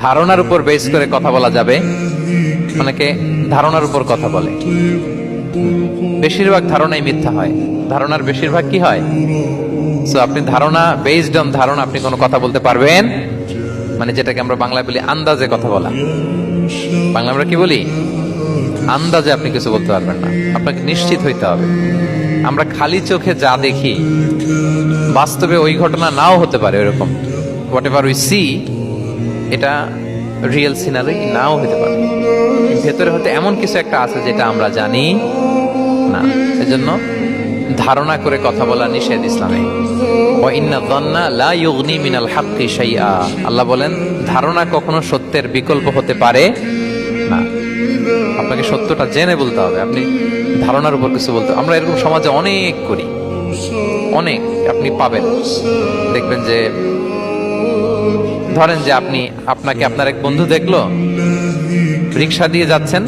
ধারণার উপর বেস করে কথা বলা যাবে। অনেকে ধারণার উপর কথা বলে, বেশিরভাগ ধারণাই মিথ্যা হয়। ধারণার বেশিরভাগ কি হয়? সো আপনি ধারণা, বেসড অন ধারণা আপনি কোনো কথা বলতে পারবেন, মানে যেটাকে আমরা বাংলায় বলি আন্দাজে কথা বলা। বাংলা আমরা কি বলি? আন্দাজে আপনি কিছু বলতে পারবেন না, আপনাকে নিশ্চিত হইতে হবে। আমরা খালি চোখে যা দেখি, বাস্তবে ওই ঘটনা নাও হতে পারে। এরকম হোয়াট এভার উই সি, এটা রিয়েল সিনারি নাও হতে পারে। ভেতরে হয়তো এমন কিছু একটা আছে যেটা আমরা জানি না। এজন্য ধারণা করে কথা বলা নিষেধ ইসলামে। ওয়া ইন্না যান্না লা ইউগনি মিনাল হাক্কি শাইআ, আল্লাহ বলেন ধারণা কখনো সত্যের বিকল্প হতে পারে না। আপনাকে সত্যটা জেনে বলতে হবে, আপনি ধারণার উপর কিছু বলতে। আমরা এরকম সমাজে অনেক করি, অনেক। আপনি পাবেন, দেখবেন যে ধরেন যে আপনাকে আপনার এক বন্ধু দেখলো, রিক্সা দিয়ে যাচ্ছেন,